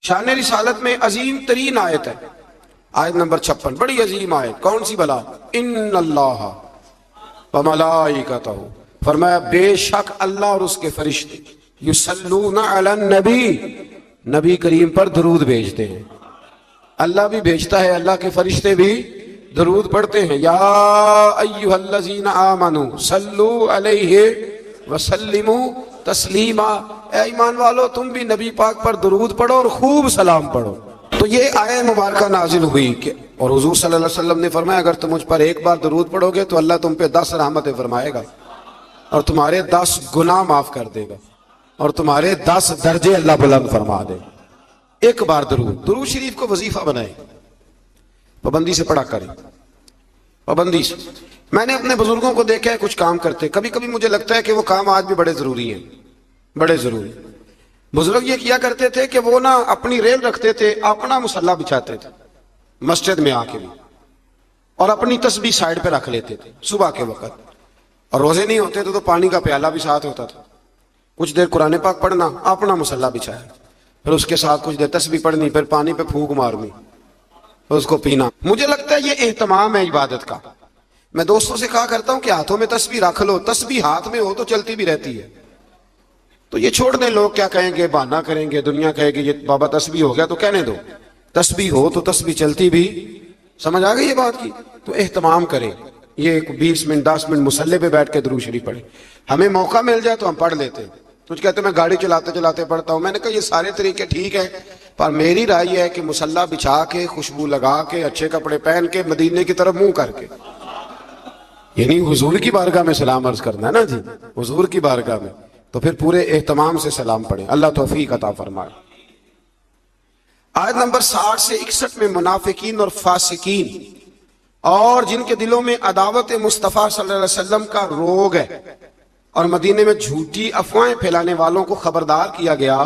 شان رسالت میں عظیم ترین آیت ہے، آیت نمبر 56، بڑی عظیم آیت، کون سی بلا؟ ان اللہ وملائکتہ، فرمایا بے شک اللہ اور اس کے فرشتے یصلون علی النبی، نبی کریم پر درود بھیجتے ہیں۔ اللہ بھی بھیجتا ہے، اللہ کے فرشتے بھی درود پڑھتے ہیں۔ یا ایھا الذین آمنوا صلوا علیہ وسلموا تسلیما، اے ایمان والو تم بھی نبی پاک پر درود پڑھو اور خوب سلام پڑھو۔ تو یہ آیت مبارکہ نازل ہوئی کہ اور حضور صلی اللہ علیہ وسلم نے فرمایا اگر تم مجھ پر ایک بار درود پڑھو گے تو اللہ تم پہ 10 رحمتیں فرمائے گا اور تمہارے 10 گناہ معاف کر دے گا اور تمہارے 10 درجے اللہ بلند فرما دے۔ ایک بار درود شریف کو وظیفہ بنائے، پابندی سے پڑھا کریں، پابندی سے۔ میں نے اپنے بزرگوں کو دیکھا ہے کچھ کام کرتے، کبھی کبھی مجھے لگتا ہے کہ وہ کام آج بھی بڑے ضروری ہیں، بڑے ضروری۔ بزرگ یہ کیا کرتے تھے کہ وہ اپنی ریل رکھتے تھے، اپنا مصلی بچھاتے تھے مسجد میں آ کے بھی، اور اپنی تسبیح سائیڈ پہ رکھ لیتے تھے صبح کے وقت، اور روزے نہیں ہوتے تو پانی کا پیالہ بھی ساتھ ہوتا تھا، کچھ دیر قرآن پاک پڑھنا، اپنا مصلی بچھایا، پھر اس کے ساتھ کچھ دیر تسبیح پڑھنی، پھر پانی پہ پھونک مارنی، پھر اس کو پینا۔ مجھے لگتا ہے یہ اہتمام ہے عبادت کا۔ میں دوستوں سے کہا کرتا ہوں کہ ہاتھوں میں تسبیح رکھ لو، تسبیح ہاتھ میں ہو تو چلتی بھی رہتی ہے، تو یہ چھوڑ دیں، لوگ کیا کہیں گے، بہانہ کریں گے، دنیا کہے گی یہ بابا تسبیح ہو گیا، تو کہنے دو، تسبیح ہو تو تسبیح چلتی بھی۔ سمجھ آ گئی یہ بات کی؟ تو اہتمام کریں، یہ 20 منٹ 10 منٹ مصلی پہ بیٹھ کے درود شریف پڑھیں۔ ہمیں موقع مل جائے تو ہم پڑھ لیتے ہیں، کچھ کہتے ہیں میں گاڑی چلاتے چلاتے پڑھتا ہوں، میں نے کہا یہ سارے طریقے ٹھیک ہے، پر میری رائے یہ ہے کہ مصلی بچھا کے، خوشبو لگا کے، اچھے کپڑے پہن کے، مدینے کی طرف منہ کر کے، یعنی حضور کی بارگاہ میں سلام عرض کرنا ہے نا جی، حضور کی بارگاہ میں، تو پھر پورے اہتمام سے سلام پڑھیں۔ اللہ توفیق عطا فرمائے۔ آیت نمبر 60 سے 61 میں منافقین اور فاسقین اور جن کے دلوں میں عداوت مصطفیٰ صلی اللہ علیہ وسلم کا روگ ہے اور مدینے میں جھوٹی افواہیں پھیلانے والوں کو خبردار کیا گیا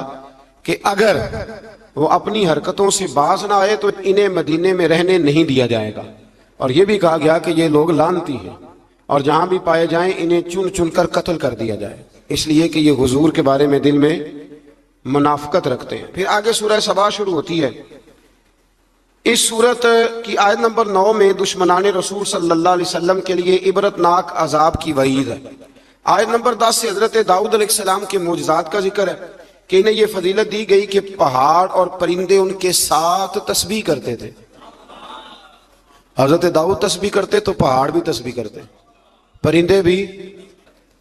کہ اگر وہ اپنی حرکتوں سے باز نہ آئے تو انہیں مدینے میں رہنے نہیں دیا جائے گا، اور یہ بھی کہا گیا کہ یہ لوگ لعنتی ہیں اور جہاں بھی پائے جائیں انہیں چن چن کر قتل کر دیا جائے، اس لیے کہ یہ حضور کے بارے میں دل میں منافقت رکھتے ہیں۔ پھر آگے سورہ سبا شروع ہوتی ہے۔ اس سورت کی آیت نمبر 9 میں دشمنان رسول صلی اللہ علیہ وسلم کے لیے عبرتناک عذاب کی وعید ہے۔ آیت نمبر 10 سے حضرت داؤد علیہ السلام کے معجزات کا ذکر ہے کہ انہیں یہ فضیلت دی گئی کہ پہاڑ اور پرندے ان کے ساتھ تسبیح کرتے تھے۔ حضرت داؤد تسبیح کرتے تو پہاڑ بھی تسبیح کرتے، پرندے بھی۔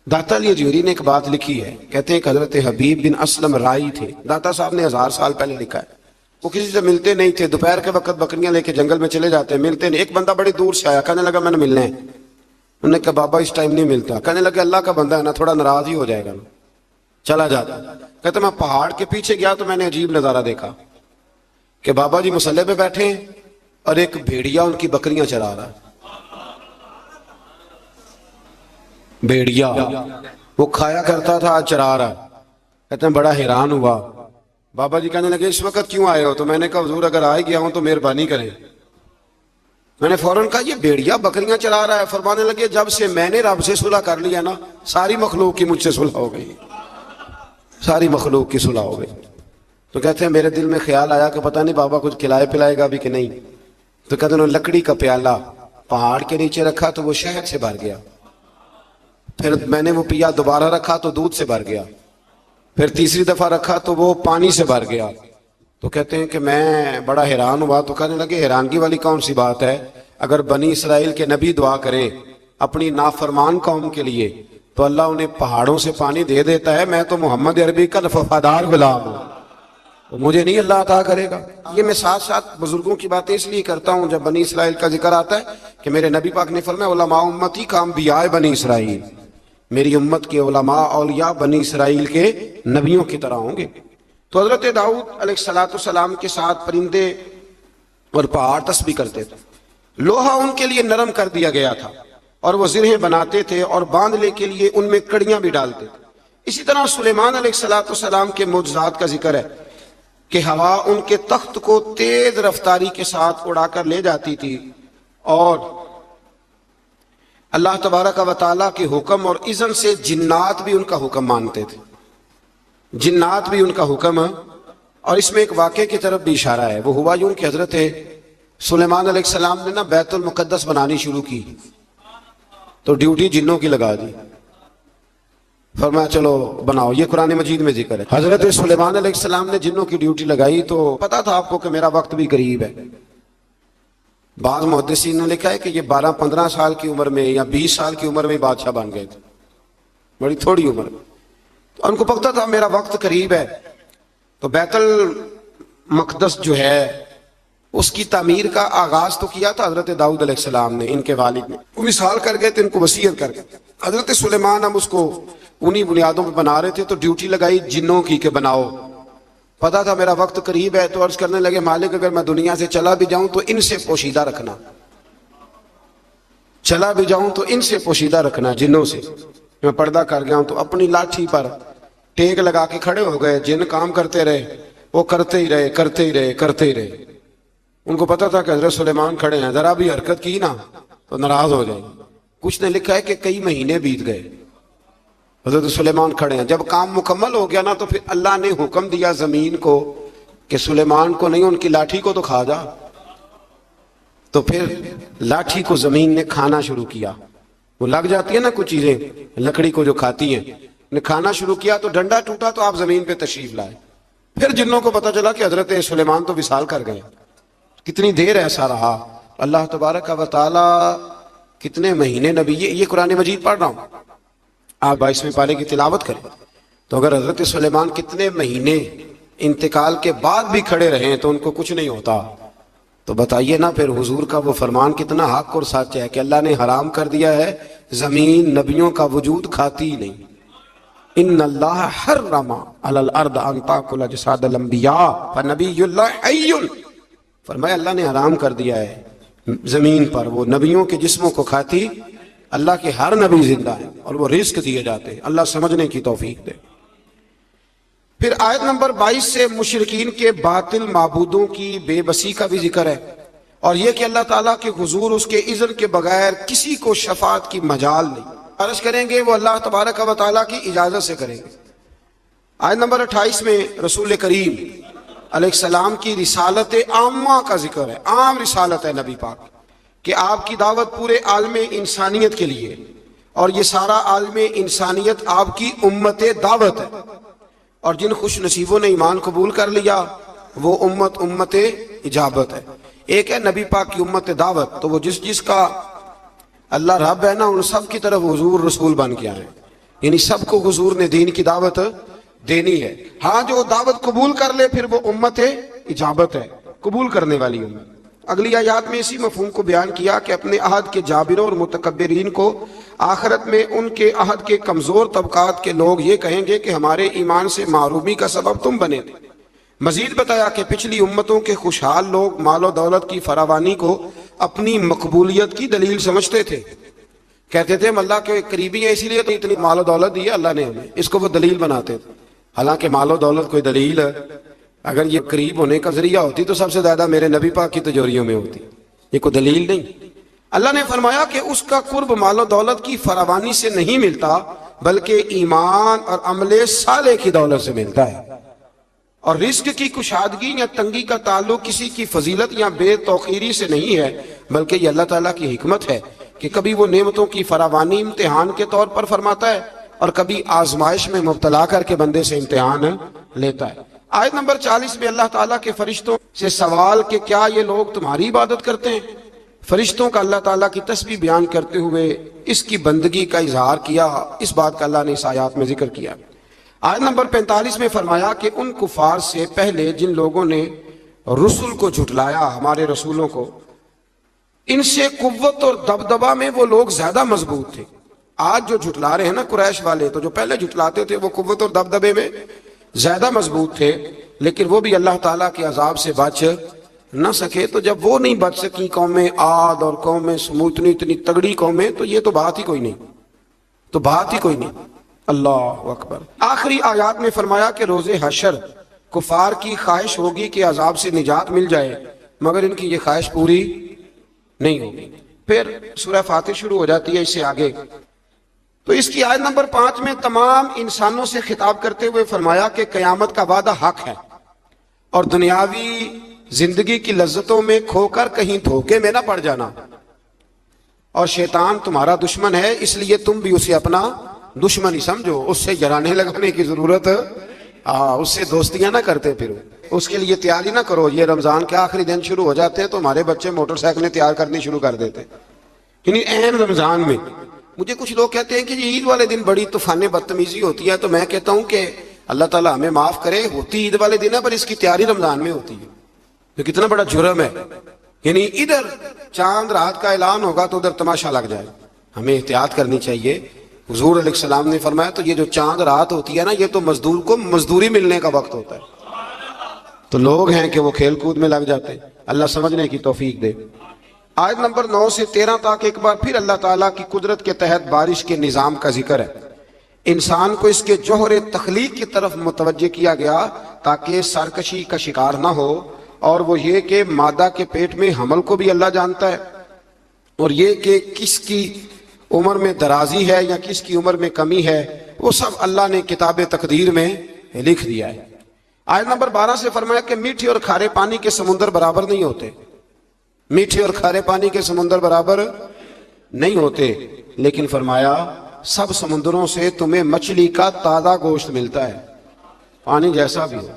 داتا علی اجویری نے ایک بات لکھی ہے، کہتے ہیں کہ حضرت حبیب بن اسلم رائی تھے، داتا صاحب نے 1000 سال پہلے لکھا ہے، وہ کسی سے ملتے نہیں تھے، دوپہر کے وقت بکریاں لے کے جنگل میں چلے جاتے، ملتے نہیں۔ ایک بندہ بڑی دور سے آیا، کہنے لگا میں نے ملنا ہے، انہوں نے کہا بابا اس ٹائم نہیں ملتا، کہنے لگا اللہ کا بندہ ہے نا، تھوڑا ناراض ہی ہو جائے گا، چلا جاتا۔ کہتے میں پہاڑ کے پیچھے گیا تو میں نے عجیب نظارہ دیکھا کہ بابا جی مصلی پہ بیٹھے ہیں اور ایک بھیڑیا ان کی بکریاں چرا رہا ہے، بھیڑیا وہ کھایا کرتا تھا آج چرا رہا ہے۔ کہتے ہیں بڑا حیران ہوا، بابا جی کہنے لگے اس وقت کیوں آئے ہو؟ تو میں نے کہا حضور اگر آئے گیا ہوں تو مہربانی کریں۔ میں نے فوراً کہا یہ بھیڑیا بکریاں چرا رہا ہے۔ فرمانے لگے جب سے میں نے رب سے صلح کر لیا نا، ساری مخلوق کی مجھ سے صلح ہو گئی، ساری مخلوق کی صلح ہو گئی۔ تو کہتے ہیں میرے دل میں خیال آیا کہ پتہ نہیں بابا کچھ کھلائے پلائے گا بھی کہ نہیں۔ تو کہتے ہیں لکڑی کا پیالہ پہاڑ کے نیچے رکھا تو وہ شہد سے بھر گیا، پھر میں نے وہ پیا، دوبارہ رکھا تو دودھ سے بھر گیا، پھر تیسری دفعہ رکھا تو وہ پانی سے بھر گیا۔ تو کہتے ہیں کہ میں بڑا حیران ہوا۔ تو کہنے لگے حیرانگی والی کون سی بات ہے، اگر بنی اسرائیل کے نبی دعا کرے اپنی نافرمان قوم کے لیے تو اللہ انہیں پہاڑوں سے پانی دے دیتا ہے، میں تو محمد عربی کا وفادار غلام ہوں، تو مجھے نہیں اللہ عطا کرے گا۔ یہ میں ساتھ ساتھ بزرگوں کی باتیں اس لیے کرتا ہوں، جب بنی اسرائیل کا ذکر آتا ہے کہ میرے نبی پاک نے فرمایا علماء امتی کا انبیاء بنی اسرائیل، میری امت کے علماء اولیاء بنی اسرائیل کے نبیوں کی طرح ہوں گے۔ تو حضرت داؤد علیہ السلام کے ساتھ پرندے اور پہاڑ تسبیح کرتے تھے۔ لوہا ان کے لیے نرم کر دیا گیا تھا اور وہ زرہیں بناتے تھے اور باندھنے کے لیے ان میں کڑیاں بھی ڈالتے تھے۔ اسی طرح سلیمان علیہ السلام کے معجزات کا ذکر ہے کہ ہوا ان کے تخت کو تیز رفتاری کے ساتھ اڑا کر لے جاتی تھی، اور اللہ تبارک و تعالیٰ کے حکم اور اذن سے جنات بھی ان کا حکم مانتے تھے، جنات بھی ان کا حکم اور اس میں ایک واقعے کی طرف بھی اشارہ ہے. وہ ہوا یوں کہ حضرت سلیمان علیہ السلام نے نا بیت المقدس بنانی شروع کی تو ڈیوٹی جنوں کی لگا دی. فرمایا چلو بناؤ. یہ قرآن مجید میں ذکر ہے. حضرت سلیمان علیہ السلام نے جنوں کی ڈیوٹی لگائی تو پتا تھا آپ کو کہ میرا وقت بھی قریب ہے. بعض محدثین نے لکھا ہے کہ یہ 12-15 سال کی عمر میں یا 20 سال کی عمر میں بادشاہ بن گئے تھے, بڑی تھوڑی عمر میں. تو ان کو پتا تھا میرا وقت قریب ہے. تو بیت المقدس جو ہے اس کی تعمیر کا آغاز تو کیا تھا حضرت داؤد علیہ السلام نے, ان کے والد نے. وہ مثال کر گئے تھے, ان کو وصیت کر گئے. حضرت سلیمان ہم اس کو انہی بنیادوں پہ بنا رہے تھے تو ڈیوٹی لگائی جنوں کی کہ بناؤ. پتا تھا میرا وقت قریب ہے تو عرض کرنے لگے مالک اگر میں دنیا سے چلا بھی جاؤں تو ان سے پوشیدہ رکھنا, چلا بھی جاؤں تو ان سے پوشیدہ رکھنا, جنوں سے. میں پردہ کر گیا ہوں. تو اپنی لاٹھی پر ٹیک لگا کے کھڑے ہو گئے. جن کام کرتے رہے, وہ کرتے ہی رہے کرتے ہی رہے کرتے ہی رہے. ان کو پتا تھا کہ حضرت سلیمان کھڑے ہیں, ذرا بھی حرکت کی نا تو ناراض ہو جائیں. کچھ نے لکھا ہے کہ کئی مہینے بیت گئے, حضرت سلیمان کھڑے ہیں. جب کام مکمل ہو گیا نا تو پھر اللہ نے حکم دیا زمین کو کہ سلیمان کو نہیں, ان کی لاٹھی کو تو کھا جا. تو پھر لاٹھی کو زمین نے کھانا شروع کیا. وہ لگ جاتی ہے نا کچھ چیزیں لکڑی کو جو کھاتی ہیں, نے کھانا شروع کیا تو ڈنڈا ٹوٹا تو آپ زمین پہ تشریف لائے. پھر جنوں کو پتا چلا کہ حضرت سلیمان تو وصال کر گئے. کتنی دیر ایسا رہا. اللہ تبارک و تعالی کتنے مہینے نبی, یہ قرآن مجید پڑھ رہا ہوں, آپ 22ویں پارے کی تلاوت کریں. تو اگر حضرت سلیمان کتنے مہینے انتقال کے بعد بھی کھڑے رہے تو ان کو کچھ نہیں ہوتا, تو بتائیے نا پھر حضور کا وہ فرمان کتنا حق اور سچ ہے کہ اللہ نے حرام کر دیا ہے زمین نبیوں کا وجود کھاتی ہی نہیں. ان اللہ حرم علی الارض ان تاکل اجساد الانبیاء فنبی اللہ حی. فرمایا اللہ نے حرام کر دیا ہے زمین پر وہ نبیوں کے جسموں کو کھاتی. اللہ کے ہر نبی زندہ ہیں اور وہ رزق دیے جاتے ہیں. اللہ سمجھنے کی توفیق دے. پھر آیت نمبر 22 سے مشرکین کے باطل معبودوں کی بے بسی کا بھی ذکر ہے, اور یہ کہ اللہ تعالیٰ کے حضور اس کے اذن کے بغیر کسی کو شفاعت کی مجال نہیں. عرض کریں گے وہ اللہ تبارک و تعالیٰ کی اجازت سے کریں گے. آیت نمبر 28 میں رسول کریم علیہ السلام کی رسالت عامہ کا ذکر ہے. عام رسالت ہے نبی پاک کہ آپ کی دعوت پورے عالم انسانیت کے لیے, اور یہ سارا عالم انسانیت آپ کی امت دعوت ہے. اور جن خوش نصیبوں نے ایمان قبول کر لیا وہ امت اجابت ہے. ایک ہے نبی پاک کی امت دعوت, تو وہ جس کا اللہ رب ہے نا ان سب کی طرف حضور رسول بن کے آئے, یعنی سب کو حضور نے دین کی دعوت دینی ہے. ہاں جو دعوت قبول کر لے پھر وہ امت اجابت ہے, قبول کرنے والی امت. اگلی آیات میں اسی مفہوم کو بیان کیا کہ اپنے عہد کے جابروں اور متکبرین کو آخرت میں ان کے عہد کے کمزور طبقات کے لوگ یہ کہیں گے کہ ہمارے ایمان سے محرومی کا سبب تم بنے تھے. مزید بتایا کہ پچھلی امتوں کے خوشحال لوگ مال و دولت کی فراوانی کو اپنی مقبولیت کی دلیل سمجھتے تھے. کہتے تھے ہم اللہ کے قریبی ہیں اسی لیے تو اتنی مال و دولت دی ہے اللہ نے ہمیں, اس کو وہ دلیل بناتے تھے. حالانکہ مال و دولت کوئی دلیل ہے, اگر یہ قریب ہونے کا ذریعہ ہوتی تو سب سے زیادہ میرے نبی پاک کی تجوریوں میں ہوتی. یہ کوئی دلیل نہیں. اللہ نے فرمایا کہ اس کا قرب مال و دولت کی فراوانی سے نہیں ملتا بلکہ ایمان اور عمل صالح کی دولت سے ملتا ہے. اور رزق کی کشادگی یا تنگی کا تعلق کسی کی فضیلت یا بے توقیری سے نہیں ہے بلکہ یہ اللہ تعالیٰ کی حکمت ہے کہ کبھی وہ نعمتوں کی فراوانی امتحان کے طور پر فرماتا ہے اور کبھی آزمائش میں مبتلا کر کے بندے سے امتحان لیتا ہے. آیت نمبر 40 میں اللہ تعالیٰ کے فرشتوں سے سوال کہ کیا یہ لوگ تمہاری عبادت کرتے ہیں. فرشتوں کا اللہ تعالیٰ کی تسبیح بیان کرتے ہوئے اس کی بندگی کا اظہار کیا. اس بات کا اللہ نے اس آیات میں ذکر کیا. آیت نمبر 45 میں فرمایا کہ ان کفار سے پہلے جن لوگوں نے رسول کو جھٹلایا, ہمارے رسولوں کو, ان سے قوت اور دبدبہ میں وہ لوگ زیادہ مضبوط تھے. آج جو جھٹلا رہے ہیں نا قریش والے, تو جو پہلے جھٹلاتے تھے وہ قوت اور دبدبے میں زیادہ مضبوط تھے, لیکن وہ بھی اللہ تعالیٰ کے عذاب سے بچ نہ سکے. تو جب وہ نہیں بچ سکی قومیں عاد اور قومیں سمود, اتنی تگڑی قومیں, تو یہ تو بات ہی کوئی نہیں, تو بات ہی کوئی نہیں. اللہ اکبر. آخری آیات میں فرمایا کہ روز حشر کفار کی خواہش ہوگی کہ عذاب سے نجات مل جائے, مگر ان کی یہ خواہش پوری نہیں ہوگی. پھر سورہ فاتر شروع ہو جاتی ہے اس سے آگے. تو اس کی آیت نمبر 5 میں تمام انسانوں سے خطاب کرتے ہوئے فرمایا کہ قیامت کا وعدہ حق ہے اور دنیاوی زندگی کی لذتوں میں کھو کر کہیں دھوکے میں نہ پڑ جانا. اور شیطان تمہارا دشمن ہے، اس لیے تم بھی اسے اپنا دشمن ہی سمجھو. اس سے جرانے لگانے کی ضرورت، اس سے دوستیاں نہ کرتے پھرو، اس کے لیے تیاری نہ کرو. یہ رمضان کے آخری دن شروع ہو جاتے ہیں تو ہمارے بچے موٹر سائیکلیں تیار کرنی شروع کر دیتے، یعنی عین رمضان میں. مجھے کچھ لوگ کہتے ہیں کہ عید والے دن بڑی طوفان بدتمیزی ہوتی ہے، تو میں کہتا ہوں کہ اللہ تعالیٰ ہمیں معاف کرے، ہوتی عید والے دن ہے پر اس کی تیاری رمضان میں ہوتی ہے. تو کتنا بڑا جرم ہے، یعنی ادھر چاند رات کا اعلان ہوگا تو ادھر تماشا لگ جائے. ہمیں احتیاط کرنی چاہیے. حضور علیہ السلام نے فرمایا تو یہ جو چاند رات ہوتی ہے نا، یہ تو مزدور کو مزدوری ملنے کا وقت ہوتا ہے. تو لوگ ہیں کہ وہ کھیل کود میں لگ جاتے ہیں. اللہ سمجھنے کی توفیق دے. آیت نمبر 9 سے 13 تک ایک بار پھر اللہ تعالیٰ کی قدرت کے تحت بارش کے نظام کا ذکر ہے. انسان کو اس کے جوہر تخلیق کی طرف متوجہ کیا گیا تاکہ سرکشی کا شکار نہ ہو، اور وہ یہ کہ مادہ کے پیٹ میں حمل کو بھی اللہ جانتا ہے، اور یہ کہ کس کی عمر میں درازی ہے یا کس کی عمر میں کمی ہے وہ سب اللہ نے کتاب تقدیر میں لکھ دیا ہے. آیت نمبر 12 سے فرمایا کہ میٹھے اور کھارے پانی کے سمندر برابر نہیں ہوتے. میٹھے اور کھارے پانی کے سمندر برابر نہیں ہوتے، لیکن فرمایا سب سمندروں سے تمہیں مچھلی کا تازہ گوشت ملتا ہے، پانی جیسا بھی ہو،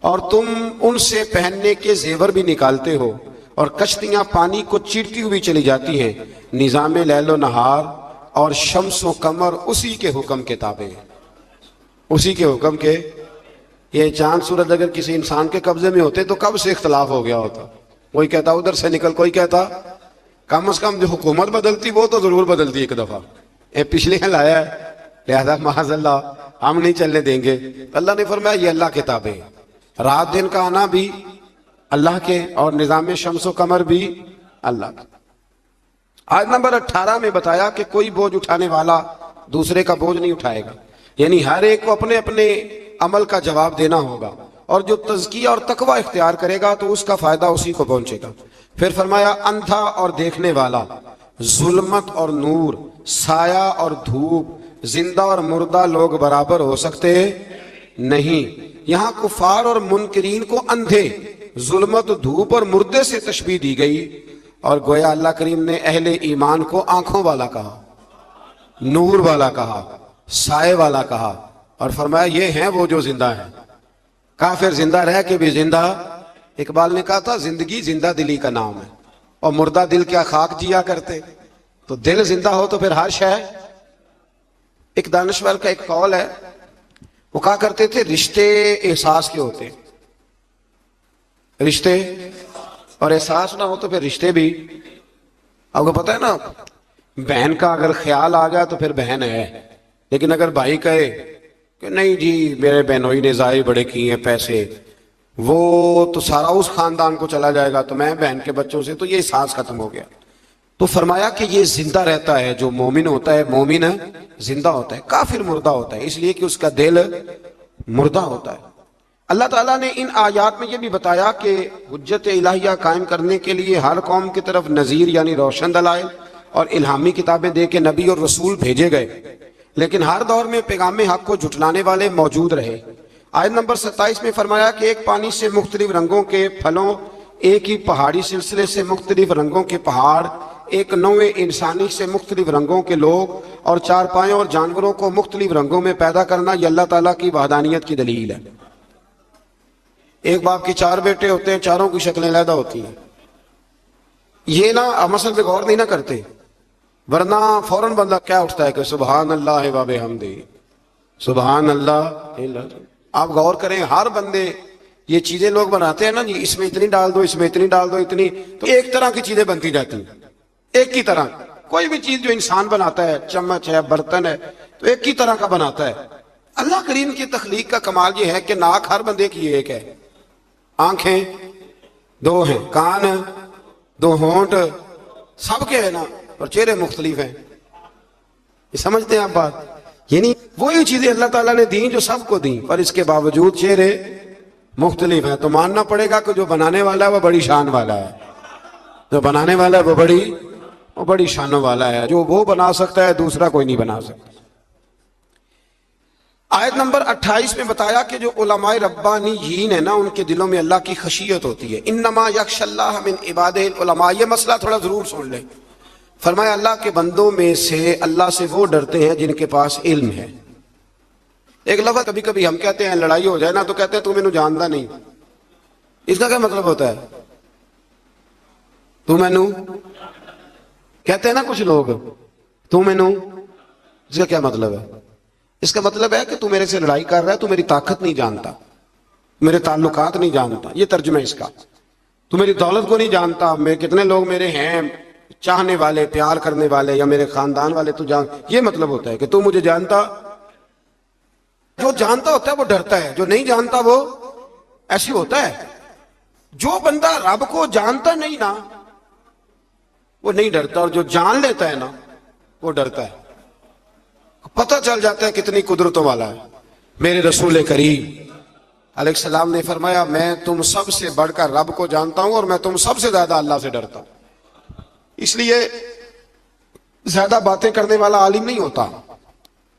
اور تم ان سے پہننے کے زیور بھی نکالتے ہو، اور کشتیاں پانی کو چیرتی ہوئی چلی جاتی ہیں. نظام لیل و نہار اور شمس و قمر اسی کے حکم کے تابع ہیں، اسی کے حکم کے. یہ چاند سورج اگر کسی انسان کے قبضے میں ہوتے تو کب سے اختلاف ہو گیا ہوتا. کوئی کہتا ادھر سے نکل، کوئی کہتا کم از کم جو حکومت بدلتی وہ تو ضرور بدلتی ایک دفعہ. پچھلے لایا ہے لہذا معاذ اللہ ہم نہیں چلنے دیں گے. اللہ نے فرمایا یہ اللہ کے تابع ہے. رات دن کا آنا بھی اللہ کے، اور نظام شمس و قمر بھی اللہ کا. آیت نمبر 18 میں بتایا کہ کوئی بوجھ اٹھانے والا دوسرے کا بوجھ نہیں اٹھائے گا، یعنی ہر ایک کو اپنے اپنے عمل کا جواب دینا ہوگا، اور جو تزکیہ اور تقوی اختیار کرے گا تو اس کا فائدہ اسی کو پہنچے گا. پھر فرمایا اندھا اور دیکھنے والا، ظلمت اور نور، سایہ اور دھوپ، زندہ اور مردہ لوگ برابر ہو سکتے نہیں. یہاں کفار اور منکرین کو اندھے، ظلمت، دھوپ اور مردے سے تشبیہ دی گئی، اور گویا اللہ کریم نے اہل ایمان کو آنکھوں والا کہا، نور والا کہا، سائے والا کہا، اور فرمایا یہ ہیں وہ جو زندہ ہیں. کافر زندہ رہ کے بھی زندہ. اقبال نے کہا تھا زندگی زندہ دلی کا نام ہے، اور مردہ دل کیا خاک جیا کرتے. تو دل زندہ ہو تو پھر ہر شے. ایک دانشور کا ایک قول ہے، وہ کہا کرتے تھے رشتے احساس کے ہوتے، رشتے، اور احساس نہ ہو تو پھر رشتے بھی. آپ کو پتہ ہے نا، بہن کا اگر خیال آ گیا تو پھر بہن ہے، لیکن اگر بھائی کہے کہ نہیں جی میرے بہنوئی نے ضائع بڑے کیے ہیں پیسے، وہ تو سارا اس خاندان کو چلا جائے گا تو میں بہن کے بچوں سے، تو یہ احساس ختم ہو گیا. تو فرمایا کہ یہ زندہ رہتا ہے. جو مومن ہوتا ہے، مومن زندہ ہوتا ہے، کافر مردہ ہوتا ہے، اس لیے کہ اس کا دل مردہ ہوتا ہے. اللہ تعالیٰ نے ان آیات میں یہ بھی بتایا کہ حجت الہیہ قائم کرنے کے لیے ہر قوم کی طرف نذیر یعنی روشن دلائل اور الہامی کتابیں دے کے نبی اور رسول بھیجے گئے، لیکن ہر دور میں پیغام حق کو جھٹلانے والے موجود رہے. آیت نمبر 27 میں فرمایا کہ ایک پانی سے مختلف رنگوں کے پھلوں، ایک ہی پہاڑی سلسلے سے مختلف رنگوں کے پہاڑ، ایک نوع انسانی سے مختلف رنگوں کے لوگ، اور چار پایوں اور جانوروں کو مختلف رنگوں میں پیدا کرنا، یہ اللہ تعالیٰ کی وحدانیت کی دلیل ہے. ایک باپ کے 4 بیٹے ہوتے ہیں، چاروں کی شکلیں علیحدہ ہوتی ہیں. یہ نہ مسئلے پہ غور نہیں نہ کرتے، ورنہ فوراً بندہ کیا اٹھتا ہے کہ سبحان اللہ و بحمدہ، سبحان اللہ. آپ غور کریں، ہر بندے یہ چیزیں لوگ بناتے ہیں نا جی، اس میں اتنی ڈال دو، اس میں اتنی ڈال دو، اتنی، تو ایک طرح کی چیزیں بنتی جاتی ہیں، ایک کی طرح. کوئی بھی چیز جو انسان بناتا ہے، چمچ ہے، برتن ہے، تو ایک کی طرح کا بناتا ہے. اللہ کریم کی تخلیق کا کمال یہ ہے کہ ناک ہر بندے کی ایک ہے، آنکھیں 2 ہیں، کان 2، ہونٹ سب کے ہیں نا، اور چہرے مختلف ہیں. یہ سمجھتے ہیں آپ بات؟ یعنی وہی چیزیں اللہ تعالیٰ نے دیں جو سب کو دیں، پر اس کے باوجود چہرے مختلف ہیں. تو ماننا پڑے گا کہ جو بنانے والا ہے وہ بڑی شان والا ہے، جو بنانے والا ہے وہ بڑی شانوں والا ہے. جو وہ بنا سکتا ہے دوسرا کوئی نہیں بنا سکتا. آیت نمبر 28 میں بتایا کہ جو علماء ربانیین ہیں نا ان کے دلوں میں اللہ کی خشیت ہوتی ہے. انما یخشی اللہ من عبادہ العلماء. یہ مسئلہ تھوڑا ضرور سن لیں. فرمایا اللہ کے بندوں میں سے اللہ سے وہ ڈرتے ہیں جن کے پاس علم ہے. ایک لفظ کبھی کبھی ہم کہتے ہیں لڑائی ہو جائے نا تو کہتے ہیں تو مینوں جاندا نہیں. اس کا کیا مطلب ہوتا ہے؟ تو مینوں کہتے ہیں نا کچھ لوگ تو مینوں، اس کا کیا مطلب ہے؟ اس کا مطلب ہے کہ تو میرے سے لڑائی کر رہا ہے، تو میری طاقت نہیں جانتا، میرے تعلقات نہیں جانتا. یہ ترجمہ اس کا. تو میری دولت کو نہیں جانتا، کتنے لوگ میرے ہیں چاہنے والے، پیار کرنے والے، یا میرے خاندان والے تو جان. یہ مطلب ہوتا ہے کہ تو مجھے جانتا. جو جانتا ہوتا ہے وہ ڈرتا ہے، جو نہیں جانتا وہ ایسی ہوتا ہے. جو بندہ رب کو جانتا نہیں نا وہ نہیں ڈرتا، اور جو جان لیتا ہے نا وہ ڈرتا ہے. پتہ چل جاتا ہے کتنی قدرتوں والا ہے. میرے رسول کریم علیہ السلام نے فرمایا میں تم سب سے بڑھ کر رب کو جانتا ہوں اور میں تم سب سے زیادہ اللہ سے ڈرتا ہوں. اس لیے زیادہ باتیں کرنے والا عالم نہیں ہوتا،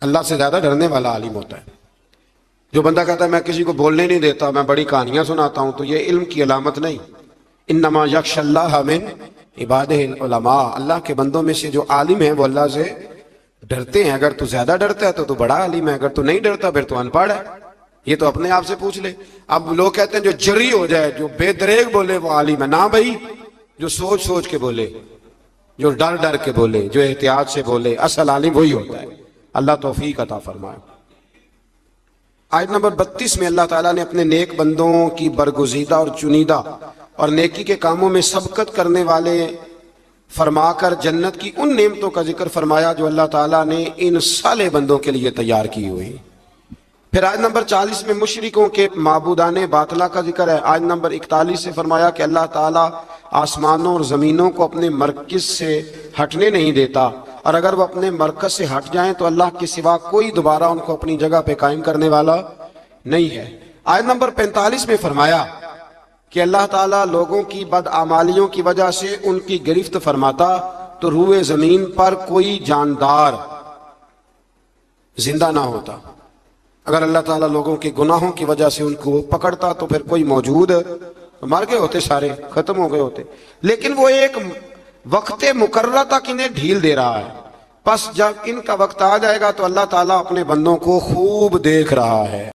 اللہ سے زیادہ ڈرنے والا عالم ہوتا ہے. جو بندہ کہتا ہے میں کسی کو بولنے نہیں دیتا، میں بڑی کہانیاں سناتا ہوں، تو یہ علم کی علامت نہیں. انما یخشی اللہ من عبادہ العلماء. اللہ کے بندوں میں سے جو عالم ہیں وہ اللہ سے ڈرتے ہیں. اگر تو زیادہ ڈرتا ہے تو تو بڑا عالم ہے، اگر تو نہیں ڈرتا پھر تو ان پڑھ ہے. یہ تو اپنے آپ سے پوچھ لے. اب لوگ کہتے ہیں جو جری ہو جائے، جو بے دریغ بولے وہ عالم ہے. نہ بھائی، جو سوچ سوچ کے بولے، جو ڈر ڈر کے بولے، جو احتیاط سے بولے، اصل عالم وہی ہوتا ہے. اللہ توفیق عطا فرمائے. آیت نمبر 32 میں اللہ تعالیٰ نے اپنے نیک بندوں کی برگزیدہ اور چنیدہ اور نیکی کے کاموں میں سبقت کرنے والے فرما کر جنت کی ان نعمتوں کا ذکر فرمایا جو اللہ تعالیٰ نے ان صالح بندوں کے لیے تیار کی ہوئی. پھر آیت نمبر 40 میں مشرکوں کے معبودان باطلہ کا ذکر ہے. آیت نمبر 41 سے فرمایا کہ اللہ تعالیٰ آسمانوں اور زمینوں کو اپنے مرکز سے ہٹنے نہیں دیتا، اور اگر وہ اپنے مرکز سے ہٹ جائیں تو اللہ کے سوا کوئی دوبارہ ان کو اپنی جگہ پہ قائم کرنے والا نہیں ہے. آیت نمبر 45 میں فرمایا کہ اللہ تعالیٰ لوگوں کی بدعمالیوں کی وجہ سے ان کی گرفت فرماتا تو روئے زمین پر کوئی جاندار زندہ نہ ہوتا. اگر اللہ تعالیٰ لوگوں کے گناہوں کی وجہ سے ان کو پکڑتا تو پھر کوئی موجود مر گئے ہوتے، سارے ختم ہو گئے ہوتے. لیکن وہ ایک وقت مقررہ تک انہیں ڈھیل دے رہا ہے. پس جب ان کا وقت آ جائے گا تو اللہ تعالیٰ اپنے بندوں کو خوب دیکھ رہا ہے.